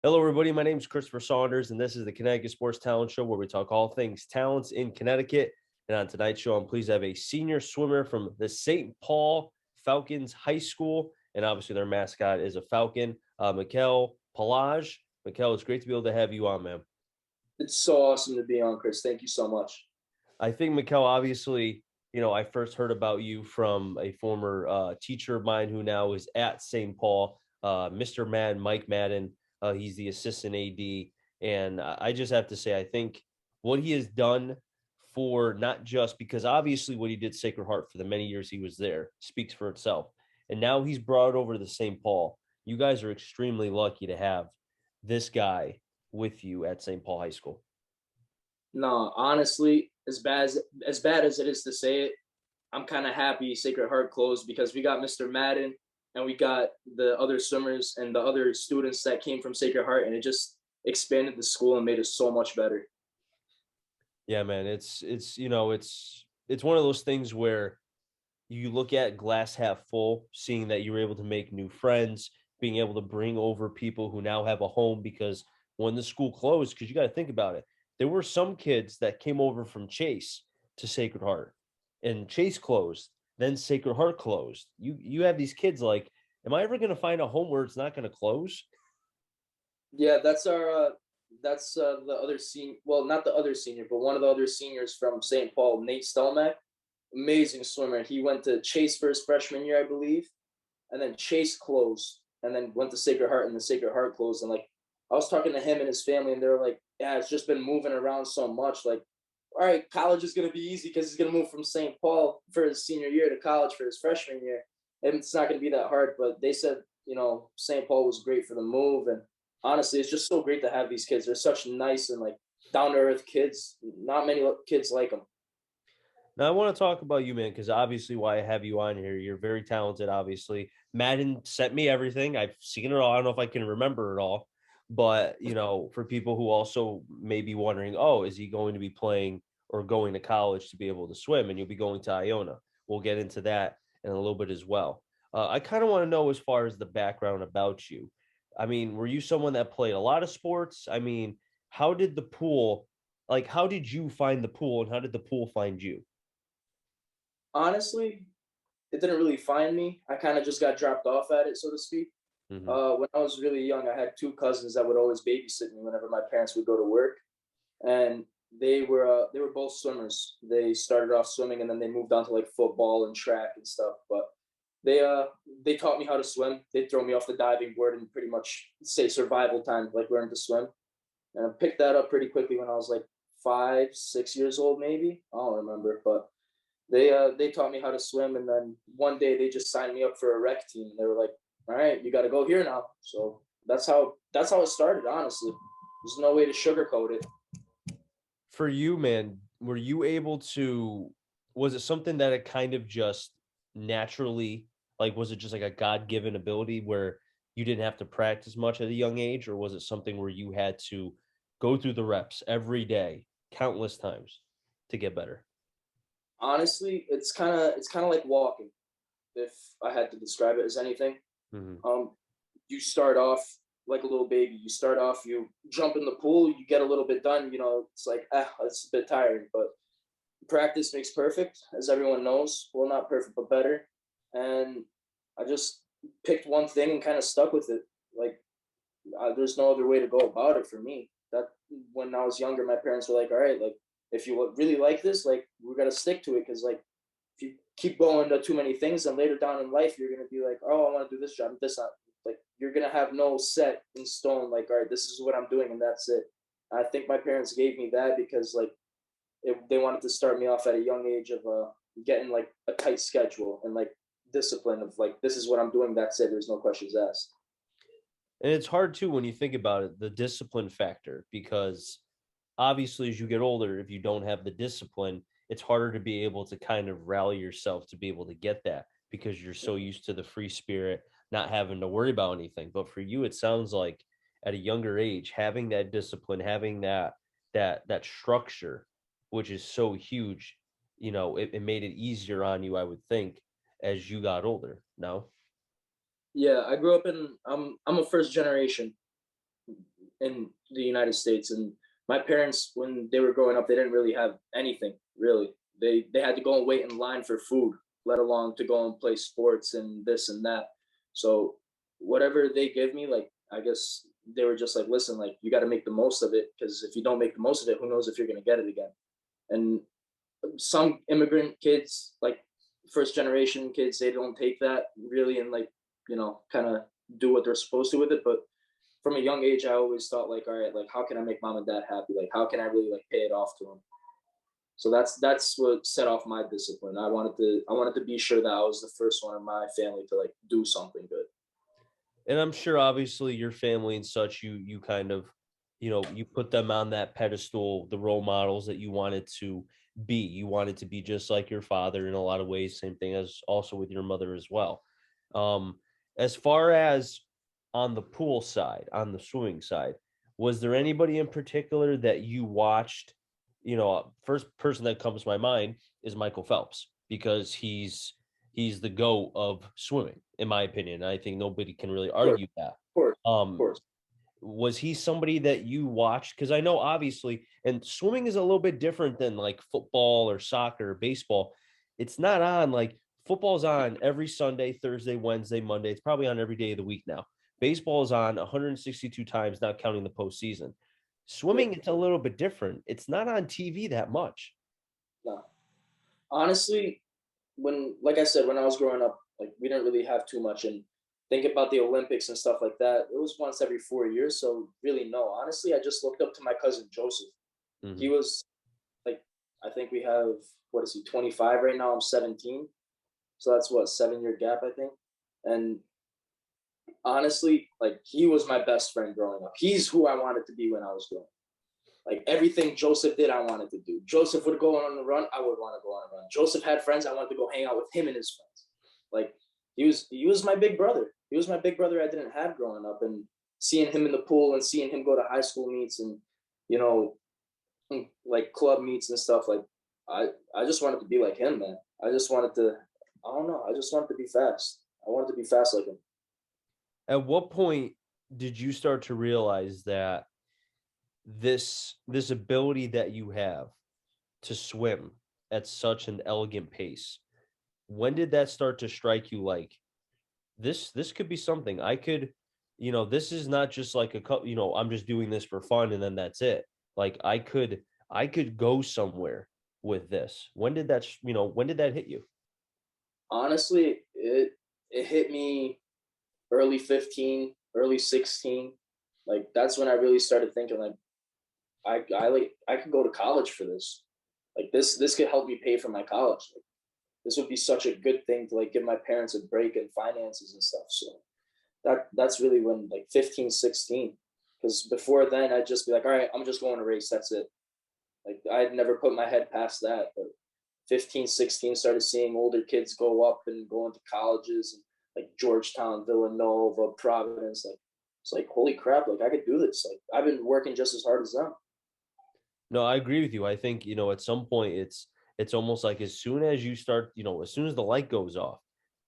Hello, everybody. My name is Christopher Saunders, and this is the Connecticut Sports Talent Show, where we talk all things talents in Connecticut. And on tonight's show, I'm pleased to have a senior swimmer from the St. Paul Falcons High School, and obviously their mascot is a falcon, Mikel Palaj. Mikel, it's great to be able to have you on, man. It's so awesome to be on, Chris. Thank you so much. I think, Mikel, obviously, I first heard about you from a former teacher of mine who now is at St. Paul, Mr. Madden, Mike Madden. He's the assistant AD. And I just have to say, I think what he has done for not just because obviously what he did Sacred Heart for the many years he was there speaks for itself. And now he's brought over to St. Paul. You guys are extremely lucky to have this guy with you at St. Paul High School. No, honestly, as bad as it is to say it, I'm kind of happy Sacred Heart closed because we got Mr. Madden and we got the other swimmers and the other students that came from Sacred Heart, and it just expanded the school and made it so much better. Yeah, man, it's one of those things where you look at glass half full, seeing that you were able to make new friends, being able to bring over people who now have a home because when the school closed, because you got to think about it, there were some kids that came over from Chase to Sacred Heart, and Chase closed, then Sacred Heart closed. You have these kids like, am I ever going to find a home where it's not going to close? Yeah, that's the other senior. Well, not the other senior, but one of the other seniors from St. Paul, Nate Stelmack. Amazing swimmer. He went to Chase for his freshman year, I believe, and then Chase closed, and then went to Sacred Heart, and the Sacred Heart closed. And like I was talking to him and his family, and they were like, "Yeah, it's just been moving around so much. Like, all right, college is gonna be easy because he's gonna move from St. Paul for his senior year to college for his freshman year, and it's not gonna be that hard." But they said, St. Paul was great for the move, and honestly, it's just so great to have these kids. They're such nice and like down to earth kids. Not many kids like them. Now I want to talk about you, man, because obviously why I have you on here, you're very talented. Obviously, Madden sent me everything. I've seen it all. I don't know if I can remember it all, but for people who also may be wondering, oh, is he going to be playing or going to college to be able to swim? And you'll be going to Iona. We'll get into that in a little bit as well. I kind of want to know as far as the background about you. I mean, were you someone that played a lot of sports? I mean, how did the pool, like, how did you find the pool, and how did the pool find you? Honestly, it didn't really find me. I kind of just got dropped off at it, so to speak. Hmm. When I was really young, I had two cousins that would always babysit me whenever my parents would go to work, and they were both swimmers. They started off swimming, and then they moved on to like football and track and stuff. But they taught me how to swim. They'd throw me off the diving board and pretty much say survival time, like learning to swim. And I picked that up pretty quickly when I was like 5, 6 years old, maybe. I don't remember, but they taught me how to swim, and then one day they just signed me up for a rec team. They were like, "All right, you got to go here now." So that's how it started. Honestly, there's no way to sugarcoat it. For you, man, were you able to, was it something that it kind of just naturally, like, was it just like a God-given ability where you didn't have to practice much at a young age, or was it something where you had to go through the reps every day, countless times to get better? Honestly, it's kind of like walking. If I had to describe it as anything, Hmm. um, you start off like a little baby. You start off, you jump in the pool, you get a little bit done. It's like it's a bit tiring, but practice makes perfect, as everyone knows. Well, not perfect, but better. And I just picked one thing and kind of stuck with it. Like there's no other way to go about it for me. That when I was younger, my parents were like, "All right, like if you really like this, like we got to stick to it, because like if you keep going to too many things, then later down in life, you're gonna be like, oh, I want to do this job, this not like you're gonna have no set in stone. Like, all right, this is what I'm doing, and that's it." I think my parents gave me that because like they wanted to start me off at a young age of getting like a tight schedule and like discipline of like this is what I'm doing. That's it. There's no questions asked. And it's hard too when you think about it, the discipline factor, because obviously as you get older, if you don't have the discipline, it's harder to be able to kind of rally yourself to be able to get that because you're so used to the free spirit, not having to worry about anything. But for you, it sounds like at a younger age, having that discipline, having that structure, which is so huge, it made it easier on you, I would think, as you got older. No? Yeah, I grew up in. I'm a first generation in the United States. And my parents, when they were growing up, they didn't really have anything really. They had to go and wait in line for food, let alone to go and play sports and this and that. So whatever they give me, like I guess they were just like, listen, like you got to make the most of it, because if you don't make the most of it, who knows if you're gonna get it again. And some immigrant kids, like first generation kids, they don't take that really and like, kind of do what they're supposed to with it. But from a young age, I always thought like, all right, like how can I make mom and dad happy? Like how can I really like pay it off to them? So that's what set off my discipline. I wanted to be sure that I was the first one in my family to like do something good. And I'm sure obviously your family and such, you kind of, you put them on that pedestal, the role models that you wanted to be. You wanted to be just like your father in a lot of ways, same thing as also with your mother as well. Um, as far as on the pool side, on the swimming side, was there anybody in particular that you watched? First person that comes to my mind is Michael Phelps, because he's the GOAT of swimming, in my opinion. I think nobody can really Of course, argue that. of course, of Um, course. was he somebody that you watched? Because I know obviously, and swimming is a little bit different than like football or soccer or baseball. It's not on like football's on every Sunday, Thursday, Wednesday, Monday. It's probably on every day of the week now. Baseball is on 162 times, not counting the postseason. Yeah, Swimming, it's a little bit different. It's not on TV that much. no. Honestly, when like I said, when I was growing up, like we didn't really have too much. And think about the Olympics and stuff like that. It was once every 4 years. So really, no. Honestly, I just looked up to my cousin Joseph. He Mhm. was like, I think we have, what is he, 25 right now? I'm 17. So that's what, 7 year gap, I think. And honestly, like he was my best friend growing up. He's who I wanted to be when I was growing up. Like everything Joseph did, I wanted to do. Joseph would go on a run, I would want to go on a run. Joseph had friends, I wanted to go hang out with him and his friends. Like he was my big brother. He was my big brother I didn't have growing up. And seeing him in the pool and seeing him go to high school meets and you know like club meets and stuff, like I just wanted to be like him, man. I just wanted to, I don't know, I just wanted to be fast. I wanted to be fast like him. At what point did you start to realize that this ability that you have to swim at such an elegant pace, when did that start to strike you like this could be something I could, this is not just like I'm just doing this for fun and then that's it. Like I could go somewhere with this. When did that hit you? Honestly, it hit me early 15, early 16. Like that's when I really started thinking like I could go to college for this. Like this could help me pay for my college. Like, this would be such a good thing to like give my parents a break in finances and stuff. So that's really when like 15, 16. Because before then I'd just be like, all right, I'm just going to race. That's it. Like I'd never put my head past that. But 15, 16, started seeing older kids go up and go into colleges and like Georgetown, Villanova, Providence. Like it's like holy crap, like I could do this. Like I've been working just as hard as them. No, I agree with you. I think, at some point it's almost like as soon as you start, as soon as the light goes off,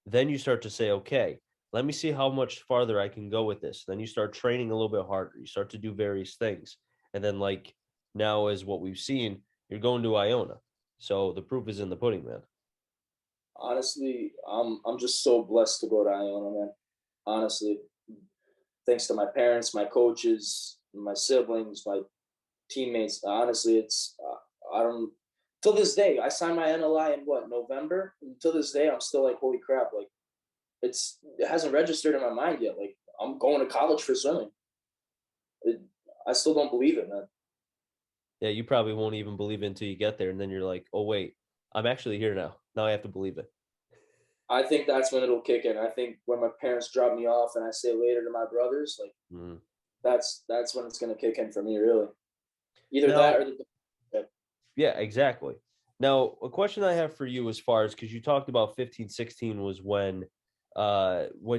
then you start to say, okay, let me see how much farther I can go with this. Then you start training a little bit harder. You start to do various things. And then like now as what we've seen, you're going to Iona. So the proof is in the pudding, man. Honestly, I'm just so blessed to go to Iona, man. Honestly, thanks to my parents, my coaches, my siblings, my teammates. Honestly, it's I don't. Till this day, I signed my NLI in what, November. Until this day, I'm still like, holy crap! Like it hasn't registered in my mind yet. Like I'm going to college for swimming. It, I still don't believe it, man. Yeah, you probably won't even believe it until you get there. And then you're like, oh wait, I'm actually here now. Now I have to believe it. I think that's when it'll kick in. I think when my parents drop me off and I say later to my brothers, like Mm. that's when it's gonna kick in for me, really. Either that Now, or the. yeah, exactly. Now, a question I have for you as far as because you talked about 15, 16 was when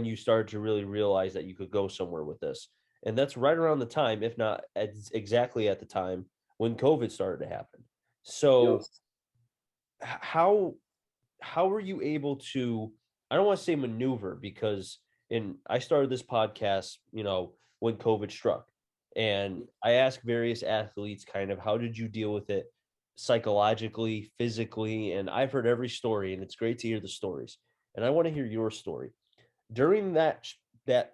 you started to really realize that you could go somewhere with this. And that's right around the time, if not exactly at the time when COVID started to happen. Yo, So how were you able to, I don't want to say maneuver because in I started this podcast, when COVID struck. And I ask various athletes kind of how did you deal with it psychologically, physically, and I've heard every story and it's great to hear the stories. And I want to hear your story. During that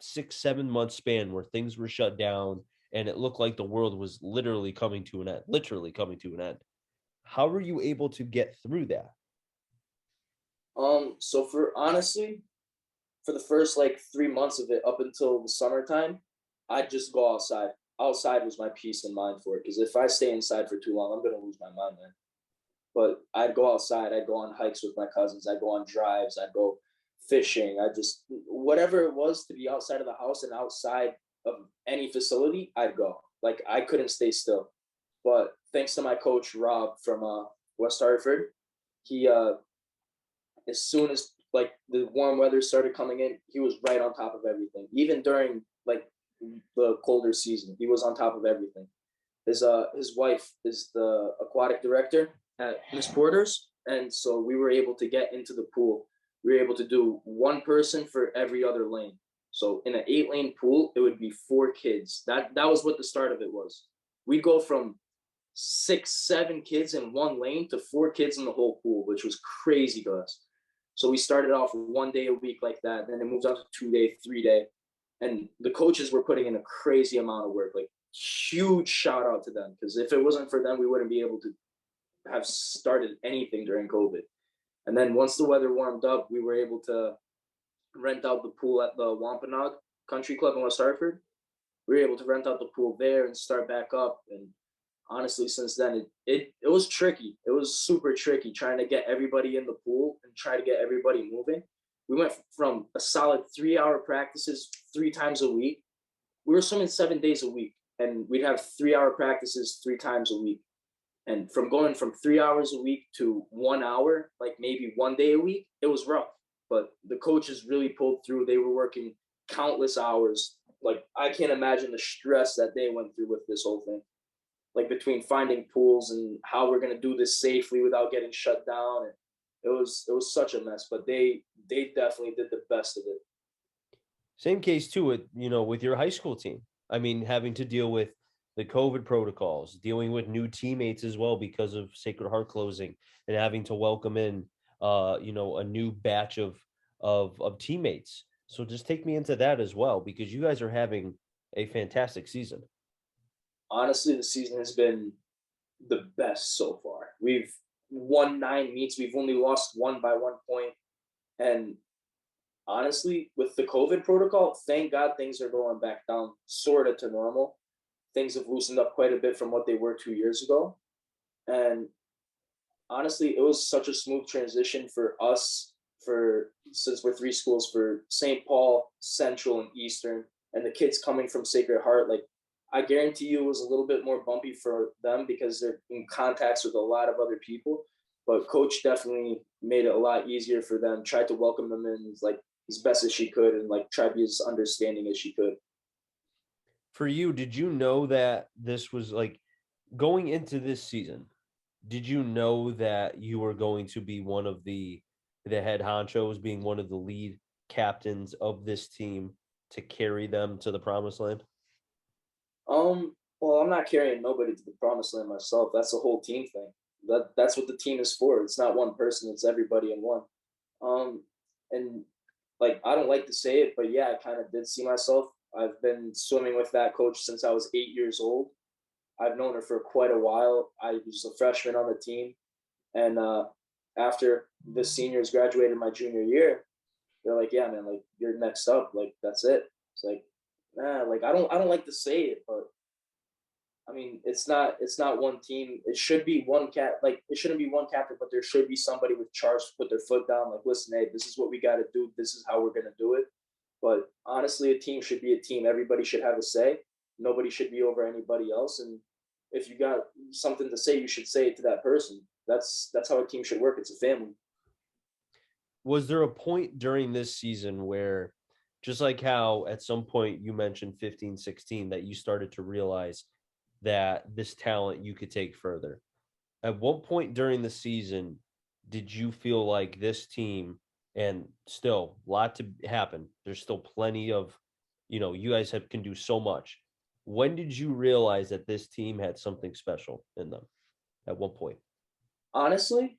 6 7 month span where things were shut down and it looked like the world was literally coming to an end. How were you able to get through that? So for honestly, for the first like 3 months of it up until the summertime, I'd just go outside. Outside was my peace and mind for it. Because if I stay inside for too long, I'm gonna lose my mind, man. But I'd go outside. I'd go on hikes with my cousins. I'd go on drives. I'd go fishing. I just whatever it was to be outside of the house and outside of any facility, I'd go. Like I couldn't stay still. But thanks to my coach Rob from West Hartford, he as soon as like the warm weather started coming in, he was right on top of everything. Even during like the colder season, he was on top of everything. His wife is the aquatic director at Miss Porter's, and so we were able to get into the pool. We were able to do one person for every other lane. So in an 8 lane pool, it would be 4 kids. That was what the start of it was. We'd go from 6 7 kids in one lane to 4 kids in the whole pool, which was crazy to us. So we started off 1 day a week like that. Then it moved on to 2 day, 3 day. And the coaches were putting in a crazy amount of work. Like huge shout out to them. Because if it wasn't for them, we wouldn't be able to have started anything during COVID. And then once the weather warmed up, we were able to rent out the pool at the Wampanoag Country Club in West Hartford. We were able to rent out the pool there and start back up. And honestly, since then, it was tricky. It was super tricky trying to get everybody in the pool and try to get everybody moving. We went from a solid 3 hour practices 3 times a week. We were swimming 7 days a week, and we'd have 3 hour practices 3 times a week. And from going from 3 hours a week to 1 hour, like maybe one day a week, it was rough. But the coaches really pulled through. They were working countless hours. Like I can't imagine the stress that they went through with this whole thing, like between finding pools and how we're going to do this safely without getting shut down. And it was such a mess, but they definitely did the best of it. Same case too with with your high school team. I mean, having to deal with the COVID protocols, dealing with new teammates as well because of Sacred Heart closing, and having to welcome in a new batch of teammates. So just take me into that as well because you guys are having a fantastic season. Honestly, the season has been the best so far. We've won 9 meets. We've only lost one by 1 point. And honestly, with the COVID protocol, thank God things are going back down sort of to normal. Things have loosened up quite a bit from what they were 2 years ago. And honestly, it was such a smooth transition for us for since we're 3 schools for St. Paul, Central, and Eastern, and the kids coming from Sacred Heart. Like I guarantee you, it was a little bit more bumpy for them because they're in contacts with a lot of other people. But coach definitely made it a lot easier for them. Tried to welcome them in like as best as she could, and like try to be as understanding as she could. For you, did you know that this was like going into this season? Did you know that you were going to be one of the head honchos, being one of the lead captains of this team to carry them to the promised land? Well, I'm not carrying nobody to the promised land myself. That's a whole team thing. That's what the team is for. It's not one person. It's everybody in one. Um, and like I don't like to say it, but yeah, I kind of did see myself. I've been swimming with that coach since I was 8 years old. I've known her for quite a while. I was a freshman on the team, and after the seniors graduated my junior year, they're like, "Yeah, man, like you're next up. Like that's it." It's like, nah, like I don't like to say it, but I mean, it's not one team. It should be one cat. Like it shouldn't be one captain, but there should be somebody with charge to put their foot down. Like, listen, hey, this is what we got to do. This is how we're gonna do it. But honestly, a team should be a team. Everybody should have a say. Nobody should be over anybody else. And if you got something to say, you should say it to that person. That's how a team should work. It's a family. Was there a point during this season where, just like how at some point you mentioned 15, 16, that you started to realize that this talent you could take further? At what point during the season did you feel like this team, and still a lot to happen, there's still plenty of, you guys can do so much. When did you realize that this team had something special in them at one point? Honestly,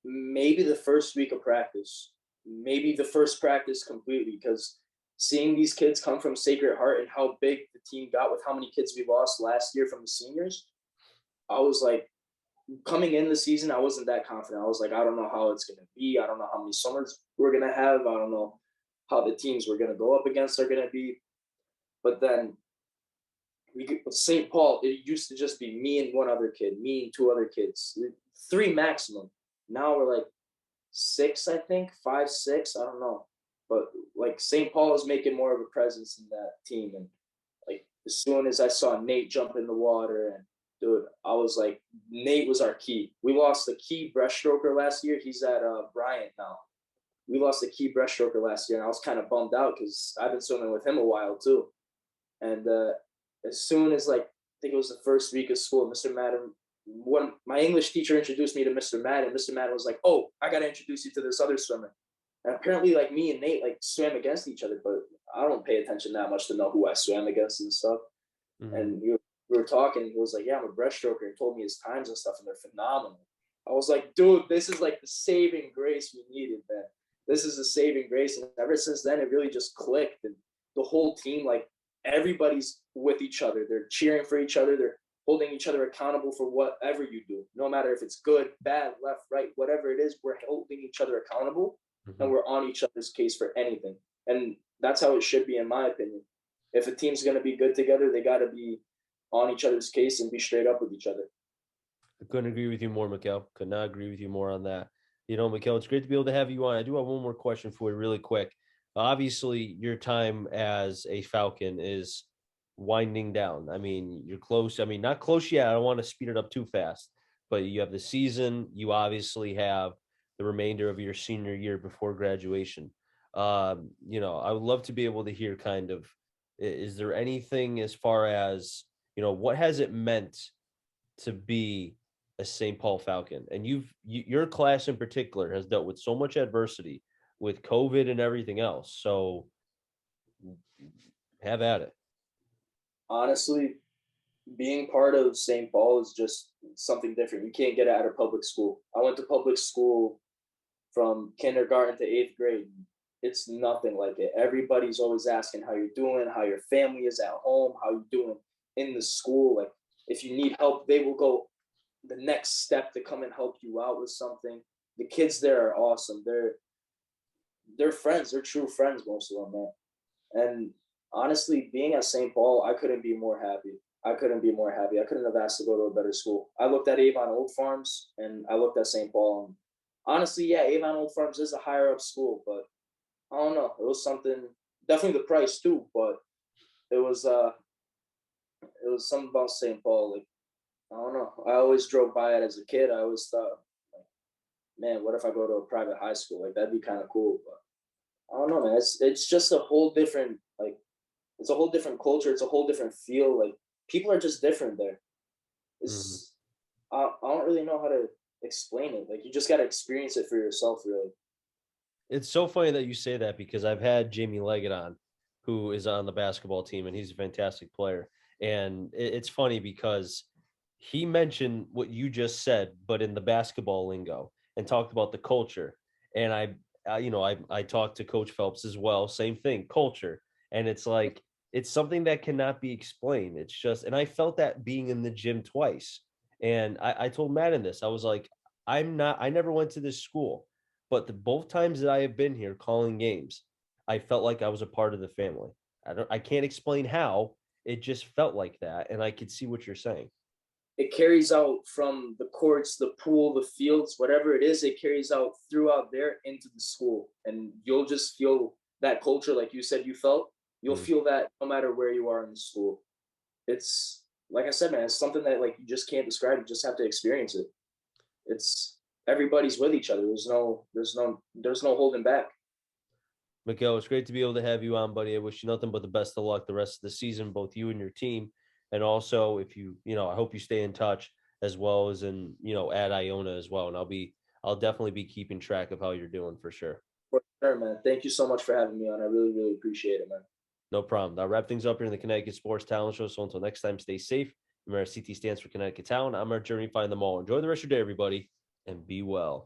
maybe the first week of practice, maybe the first practice completely, because seeing these kids come from Sacred Heart and how big the team got with how many kids we lost last year from the seniors, I was like, coming in the season, I wasn't that confident. I was like, I don't know how it's going to be. I don't know how many summers we're going to have. I don't know how the teams we're going to go up against are going to be. But then St. Paul, it used to just be me and one other kid, me and two other kids, three maximum. Now we're like six, I think, five, six. I don't know. But like St. Paul is making more of a presence in that team. And like as soon as I saw Nate jump in the water, and dude, I was like, Nate was our key. We lost the key breaststroker last year. He's at Bryant now. We lost the key breaststroker last year, and I was kind of bummed out because I've been swimming with him a while too. And as soon as like I think it was the first week of school, Mr. Madden, one my English teacher introduced me to Mr. Madden. Mr. Madden was like, "Oh, I got to introduce you to this other swimmer." And apparently, like me and Nate, like swam against each other, but I don't pay attention that much to know who I swam against and stuff. Mhm. And we were talking, and he was like, "Yeah, I'm a breaststroker." He told me his times and stuff, and they're phenomenal. I was like, "Dude, this is like the saving grace we needed, man. This is the saving grace." And ever since then, it really just clicked, and the whole team, like everybody's with each other. They're cheering for each other. They're holding each other accountable for whatever you do, no matter if it's good, bad, left, right, whatever it is. We're holding each other accountable, and Mhm. we're on each other's case for anything. And that's how it should be, in my opinion. If a team's going to be good together, they got to be on each other's case and be straight up with each other. I couldn't agree with you more, Mikel. Could not agree with you more on that. Mikel, it's great to be able to have you on. I do have one more question for you, really quick. Obviously, your time as a Falcon is winding down. I mean, you're close. I mean, not close yet. I don't want to speed it up too fast, but you have the season. You obviously have the remainder of your senior year before graduation. I would love to be able to hear kind of, is there anything as far as, what has it meant to be a St. Paul Falcon? And your class in particular has dealt with so much adversity with COVID and everything else. So have at it. Honestly, being part of St. Paul is just something different. You can't get it out of public school. I went to public school from kindergarten to eighth grade. It's nothing like it. Everybody's always asking how you're doing, how your family is at home, how you're doing in the school. Like if you need help, they will go the next step to come and help you out with something. The kids there are awesome. They're friends. They're true friends, most of them, man. And honestly, being at St. Paul, I couldn't be more happy. I couldn't be more happy. I couldn't have asked to go to a better school. I looked at Avon Old Farms and I looked at St. Paul. And honestly, yeah, Avon Old Farms is a higher up school, but I don't know. It was something, definitely the price too, but it was uh it was something about St. Paul. Like I don't know. I always drove by it as a kid. I always thought, like, man, what if I go to a private high school? Like that'd be kind of cool. But I don't know, man. It's just a whole different it's a whole different culture. It's a whole different feel. Like people are just different there. Mhm. It's I don't really know how to explain it. Like you just got to experience it for yourself, really. It's so funny that you say that because I've had Jamie Leggett on, who is on the basketball team, and he's a fantastic player. And it's funny because he mentioned what you just said, but in the basketball lingo, and talked about the culture. And I talked to Coach Phelps as well. Same thing, culture. And it's like it's something that cannot be explained. It's just, and I felt that being in the gym twice. And I told Madden this. I was like, I never went to this school, but the both times that I have been here calling games, I felt like I was a part of the family. I can't explain how. It just felt like that, and I could see what you're saying. It carries out from the courts, the pool, the fields, whatever it is. It carries out throughout there into the school, and you'll just feel that culture, like you said, you felt. You'll Mm. feel that no matter where you are in the school. It's like I said, man. It's something that like you just can't describe. You just have to experience it. It's everybody's with each other. There's no holding back. Miguel, it's great to be able to have you on, buddy. I wish you nothing but the best of luck the rest of the season, both you and your team. And also, if I hope you stay in touch as well as at Iona as well. And I'll definitely be keeping track of how you're doing for sure. For sure, man. Thank you so much for having me on. I really, really appreciate it, man. No problem. I'll wrap things up here in the Connecticut Sports Talent Show. So until next time, stay safe. Remember, CT stands for Connecticut Town. I'm our journey. Find them all. Enjoy the rest of your day, everybody, and be well.